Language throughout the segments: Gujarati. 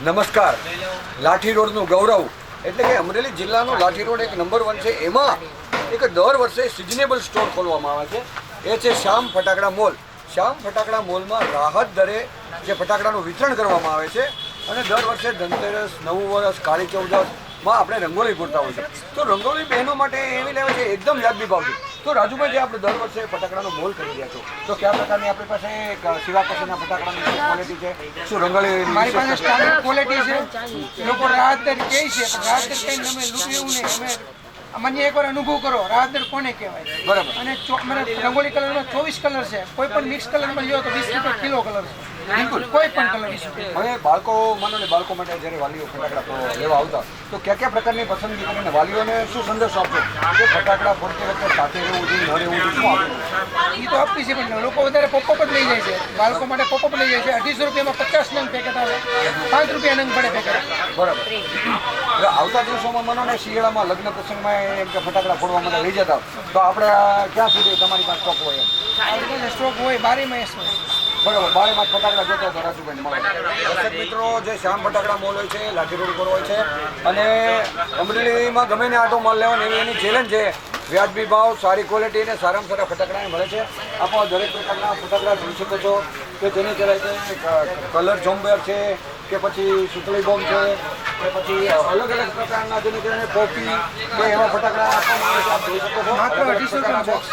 નમસ્કાર. લાઠી રોડનું ગૌરવ એટલે કે અમરેલી જિલ્લાનો લાઠી રોડ એક નંબર 1 છે. એમાં એક દર વર્ષે સિઝનેબલ સ્ટોર ખોલવામાં આવે છે. એ છે શ્યામ ફટાકડા મોલ. શ્યામ ફટાકડા મોલમાં રાહત દરે જે ફટાકડાનું વિતરણ કરવામાં આવે છે અને દર વર્ષે ધનતેરસ, નવું વર્ષ, કાળી ચૌદસમાં આપણે રંગોળી પૂરતા હોય છે. તો રંગોળી બહેનો માટે એવી લેવા છે એકદમ વ્યાજબી ભાવથી. તો રાજુભાઈ, જે આપણે દર વર્ષે ફટાકડાનો મોલ કરી રહ્યા છો, તો કયા પ્રકારની આપણી પાસે સિવા પસંદના ફટાકડાની ક્વોલિટી છે? શું રંગોળી? મારી પાસે સ્ટાન્ડર્ડ ક્વોલિટી છે. લોકો રાહત દર કહે છે, પણ રાહત દર કહીને અમે લૂંટ એવું નહીં. અમે મને એકવાર અનુભવ કરો રાહત દર કોને કહેવાય. બરાબર. અને મને રંગોળી કલરમાં 24 કલર છે. કોઈ પણ મિક્સ કલરમાં લ્યો તો 20 રૂપિયા કિલો કલર છે. બિલકુલ. કોઈ પણ કલર. હવે બાળકો, માનો ને બાળકો માટે જ્યારે વાલીઓ ફટાકડા લેવા આવતા, તો કયા પ્રકારની પસંદગી કરીને વાલીઓને શું સંદેશો આપશો કે ફટાકડા ફોડતી વખતે સાથે રહેવું જોઈએ, ન રહેવું જોઈએ, શું આપવું? એ તો આપતી છે, પણ લોકો વધારે પોપઅપ જ લઈ જાય છે. બાળકો માટે પોપઅપ લઈ જાય છે. 250 રૂપિયામાં 50 નંગ પેકેટ આવે, 5 રૂપિયા નંગ પડે પેકેટ. બરાબર. એટલે આવતા દિવસોમાં માનો ને શિયાળામાં લગ્ન પ્રસંગમાં એમ કે ફટાકડા ફોડવા માટે લઈ જતા, તો આપણે ક્યાં સુધી તમારી પાસે સ્ટોક હોય? એમ સ્ટોક હોય 12 માસ હોય. બરાબર. 12 માસ ફટાકડા જોતો હતો રાજુભાઈ મળે. દર્શક મિત્રો, જે શ્યામ ફટાકડા મોલ હોય છે, લાઠી રોડ ઉપર હોય છે, અને અમરેલીમાં ગમે ને આટો માલ લેવાનો એની ચેલેન્જ છે. વ્યાજબી ભાવ, સારી ક્વોલિટી અને સારામાં સારા ફટાકડા મળે છે. આપણે દરેક પ્રકારના ફટાકડા જોઈ શકો છો કે જેની કહેવાય છે કલર જોમ્બર છે, કે પછી સુતળી બોમ્બ છે, કે પછી અલગ અલગ પ્રકારના જેની કહેવાય પોપી કે એવા ફટાકડા આપવામાં આવે છે. આપ જોઈ શકો છો. માત્ર 250 બોક્સ.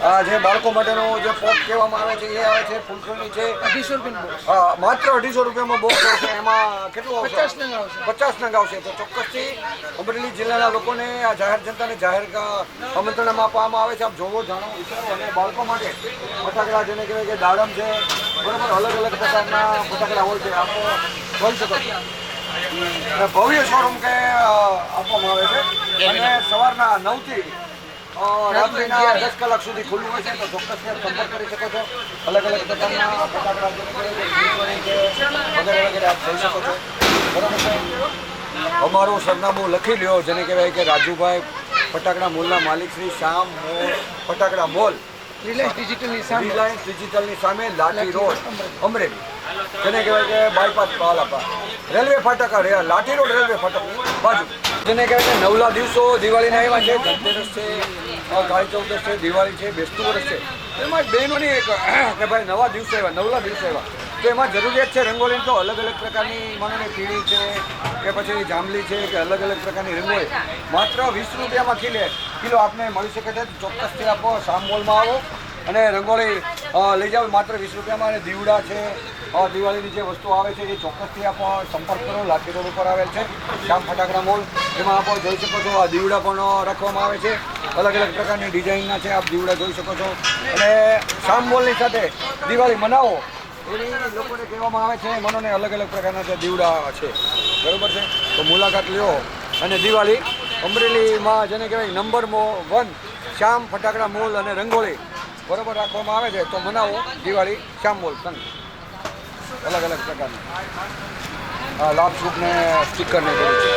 આ જે બાળકો માટેનો જે પોપ કહેવામાં આવે છે એ આવે છે, ફૂલકરની છે. 250 રૂપિયાનું બોક્સ. હા, માત્ર 250 રૂપિયામાં બોક્સ આવશે. એમાં કેટલું આવશે? 50 નંગ આવશે. 50 નંગ આવશે. તો ચોક્કસથી અમરેલી જિલ્લાના લોકોને, આ જાહેર જનતાને જાહેર આમંત્રણ આપવામાં આવે છે. આપ જોવો, જાણો, વિચારો. અને બાળકો માટે ફટાકડા જેને કહેવાય કે દાડમ છે, બરાબર, અલગ અલગ પ્રકારના ફટાકડા હોય છે. આપ જોઈ શકો છો. ભવ્ય શોરૂમ કે આપવામાં આવે છે. અને સવારના 9 થી રાત્રિના 10 કલાક સુધી ખુલ્લું હોય છે. તો ચોક્કસ સંપર્ક કરી શકો છો. અલગ અલગ પ્રકારના ફટાકડા વગેરે વગેરે આપ જોઈ શકો છો. બરાબર છે. અમારું સરનામું લખી લ્યો, જેને કહેવાય કે રાજુભાઈ ફટાકડા મોલના માલિક શ્રી શ્યામ ફટાકડા મોલ, રિલાયન્સ ડિજિટલની સામે, રિલાયન્સ ડિજિટલની સામે, લાઠી રોડ, અમરેલી. જેને કહેવાય કે બાયપાસ પાલાપા રેલવે ફાટક, લાઠી રોડ રેલવે ફાટકની બાજુ. જેને કહેવાય કે નવલા દિવસો દિવાળીના એવા છે. ધનતેરસ છે, કાળી ચૌદસ છે, દિવાળી છે, બેસતું વર્ષ છે. એમાં બહેનોની એક કે ભાઈ નવા દિવસો એવા, નવલા દિવસો એવા, તો એમાં જરૂરિયાત છે રંગોળી. તો અલગ અલગ પ્રકારની માનો ને પીળી છે, કે પછી જાંબલી છે, કે અલગ અલગ પ્રકારની રંગોળી માત્ર 20 રૂપિયામાં કિલો આપને મળી શકે છે. ચોક્કસથી આપો, શ્યામ મોલમાં આવો અને રંગોળી લઈ જાઓ માત્ર 20 રૂપિયામાં. અને દીવડા છે, દિવાળીની જે વસ્તુ આવે છે એ ચોક્કસથી આપો સંપર્ક કરો. લાઠી રોડ ઉપર આવેલ છે શ્યામ ફટાકડા મોલ. એમાં આપો જોઈ શકો છો. આ દીવડા પણ રાખવામાં આવે છે. અલગ અલગ પ્રકારની ડિઝાઇનના છે. આપ દીવડા જોઈ શકો છો. અને શ્યામ મોલની સાથે દિવાળી મનાવો એવી લોકોને કહેવામાં આવે છે. મનોને અલગ અલગ પ્રકારના જે દીવડા છે, બરાબર છે. તો મુલાકાત લ્યો. અને દિવાળી અમરેલીમાં જેને કહેવાય નંબર 1 શ્યામ ફટાકડા મોલ અને રંગોળી બરાબર રાખવામાં આવે છે. તો મનાવો દિવાળી શ્યામ મોલ સંઘ. અલગ અલગ પ્રકારની લાભ સ્વરૂપને સ્ટીકરને બધું છે.